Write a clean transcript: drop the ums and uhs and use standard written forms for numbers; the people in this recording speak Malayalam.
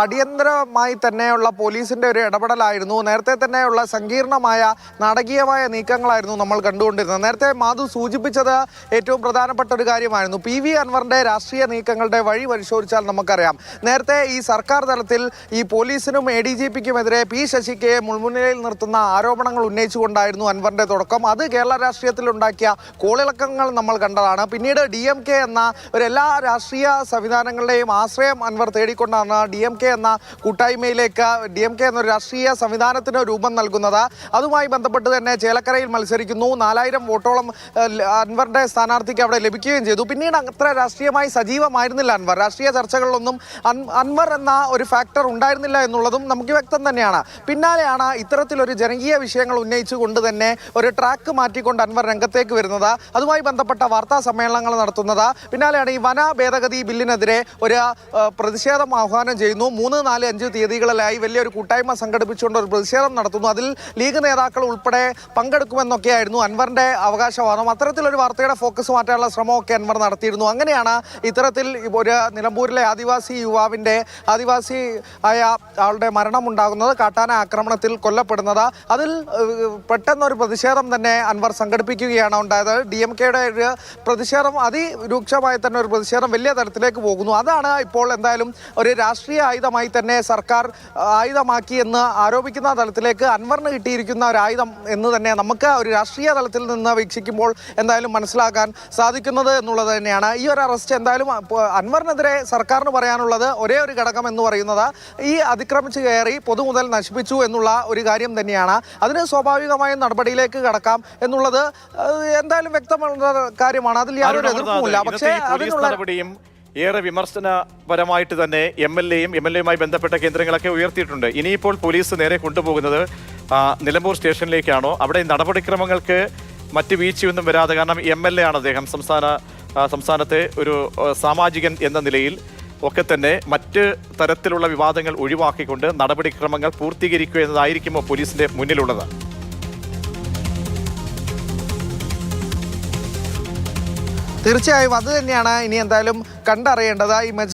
അടിയന്തരമായി തന്നെയുള്ള പോലീസിന്റെ ഒരു ഇടപെടലായിരുന്നു. നേരത്തെ തന്നെയുള്ള സങ്കീർണമായ നാടകീയമായ നീക്കങ്ങളായിരുന്നു നമ്മൾ കണ്ടുകൊണ്ടിരുന്നത്. നേരത്തെ മാധു സൂചിപ്പിച്ചത് ഏറ്റവും പ്രധാനപ്പെട്ട ഒരു കാര്യമായിരുന്നു. PV അൻവറിന്റെ രാഷ്ട്രീയ നീക്കങ്ങളുടെ വഴി പരിശോധിച്ചാൽ നമുക്കറിയാം. നേരത്തെ ഈ സർക്കാർ തലത്തിൽ ഈ പോലീസിനും ADGPക്കുമെതിരെ P ശശികയെ മുൾമുനയിൽ നിർത്തുന്ന ആരോപണങ്ങൾ ഉന്നയിച്ചുകൊണ്ടായിരുന്നു അൻവറിന്റെ തുടക്കം. അത് കേരള രാഷ്ട്രീയത്തിൽ ഉണ്ടാക്കിയ കോളിളക്കങ്ങൾ നമ്മൾ കണ്ടതാണ്. പിന്നീട് DMK എന്ന എല്ലാ രാഷ്ട്രീയ സംവിധാനങ്ങളുടെയും ആശ്രയം അൻവർ തേടിക്കൊണ്ടാണ് DMK എന്ന കൂട്ടായ്മയിലേക്ക് DMK എന്നൊരു രാഷ്ട്രീയ സംവിധാനത്തിന് രൂപം നൽകുന്നത്. അതുമായി ബന്ധപ്പെട്ട് തന്നെ ചേലക്കരയിൽ മത്സരിക്കുന്നു. 4000 വോട്ടോളം അൻവറിന്റെ സ്ഥാനാർത്ഥിക്ക് അവിടെ ലഭിക്കുകയും ചെയ്തു. പിന്നീട് അത്ര രാഷ്ട്രീയമായി സജീവമായിരുന്നില്ല അൻവർ. രാഷ്ട്രീയ ചർച്ചകളിലൊന്നും അൻവർ എന്ന ഒരു ഫാക്ടർ ഉണ്ടായിരുന്നില്ല എന്നുള്ളതും നമുക്ക് വ്യക്തം തന്നെയാണ്. പിന്നാലെയാണ് ഇത്തരത്തിലൊരു ജനകീയ വിഷയങ്ങൾ ഉന്നയിച്ചുകൊണ്ട് തന്നെ ഒരു ട്രാക്ക് മാറ്റിക്കൊണ്ട് അൻവർ രംഗത്തേക്ക് വരുന്നത്. അതുമായി ബന്ധപ്പെട്ട വാർത്താ സമ്മേളനങ്ങൾ നടത്തുന്നത്. പിന്നാലെയാണ് ഈ വന ഭേദഗതി ബില്ലിനെതിരെ ഒരു പ്രതിഷേധം ആഹ്വാനം ചെയ്യുന്നു. 3, 4, 5 തീയതികളിലായി വലിയൊരു കൂട്ടായ്മ സംഘടിപ്പിച്ചുകൊണ്ട് ഒരു പ്രതിഷേധം നടത്തുന്നു. അതിൽ ലീഗ് നേതാക്കൾ ഉൾപ്പെടെ പങ്കെടുക്കുമെന്നൊക്കെയായിരുന്നു അൻവറിന്റെ അവകാശവാദം. അത്തരത്തിലൊരു വാർത്തയുടെ ഫോക്കസ് മാറ്റാനുള്ള ശ്രമമൊക്കെ അൻവർ നടത്തിയിരുന്നു. അങ്ങനെയാണ് ഇത്തരത്തിൽ ഒരു നിലമ്പൂരിലെ ആദിവാസി യുവാവിന്റെ ആദിവാസി ആയ ആളുടെ മരണം ഉണ്ടാകുന്നത്, കാട്ടാന ആക്രമണത്തിൽ കൊല്ലപ്പെടുന്നത്. അതിൽ പെട്ടെന്നൊരു പ്രതിഷേധം തന്നെ അൻവർ സംഘടിപ്പിക്കുകയാണ് ഉണ്ടായത്. DMKയുടെ ഒരു പ്രതിഷേധം അതിരൂക്ഷമായി തന്നെ ഒരു പ്രതിഷേധം വലിയ തരത്തിലേക്ക് പോകുന്നു. അതാണ് ഇപ്പോൾ എന്തായാലും ഒരു രാഷ്ട്രീയ ആയുധമായി തന്നെ സർക്കാർ ആയുധമാക്കി എന്ന് ആരോപിക്കുന്ന തലത്തിലേക്ക് അൻവറിന് കിട്ടിയിരിക്കുന്ന ഒരു ആയുധം എന്ന് തന്നെ നമുക്ക് ഒരു രാഷ്ട്രീയ തലത്തിൽ നിന്ന് വീക്ഷിക്കുമ്പോൾ എന്തായാലും മനസ്സിലാക്കാൻ സാധിക്കുന്നത് എന്നുള്ളത് തന്നെയാണ്. ഈ ഒരു അറസ്റ്റ് എന്തായാലും അൻവറിനെതിരെ സർക്കാരിന് പറയാനുള്ളത് ഒരേ ഒരു ഘടകം എന്ന് പറയുന്നത് ഈ അതിക്രമിച്ച് കയറി പൊതുമുതൽ നശിപ്പിച്ചു എന്നുള്ള ഒരു കാര്യം തന്നെയാണ്. അതിന് സ്വാഭാവികമായും നടപടിയിലേക്ക് കടക്കാം എന്നുള്ളത് എന്തായാലും വ്യക്തമുള്ള കാര്യമാണ്. അതിൽ യാതൊരു എതിർപ്പുമില്ല. പക്ഷേ അതിനുള്ള ഏറെ വിമർശനപരമായിട്ട് തന്നെ MLAയുമായി ബന്ധപ്പെട്ട കേന്ദ്രങ്ങളൊക്കെ ഉയർത്തിയിട്ടുണ്ട്. ഇനിയിപ്പോൾ പോലീസ് നേരെ കൊണ്ടുപോകുന്നത് നിലമ്പൂർ സ്റ്റേഷനിലേക്കാണോ? അവിടെ നടപടിക്രമങ്ങൾക്ക് മറ്റ് വീഴ്ചയൊന്നും വരാതെ, കാരണം MLA ആണ് അദ്ദേഹം, സംസ്ഥാനത്തെ ഒരു സാമാജികൻ എന്ന നിലയിൽ ഒക്കെ തന്നെ മറ്റ് തരത്തിലുള്ള വിവാദങ്ങൾ ഒഴിവാക്കിക്കൊണ്ട് നടപടിക്രമങ്ങൾ പൂർത്തീകരിക്കുക എന്നതായിരിക്കുമോ പോലീസിന്റെ മുന്നിലുള്ളത്? തീർച്ചയായും അത് തന്നെയാണ് ഇനി എന്തായാലും കണ്ടറിയേണ്ടത്. ഈ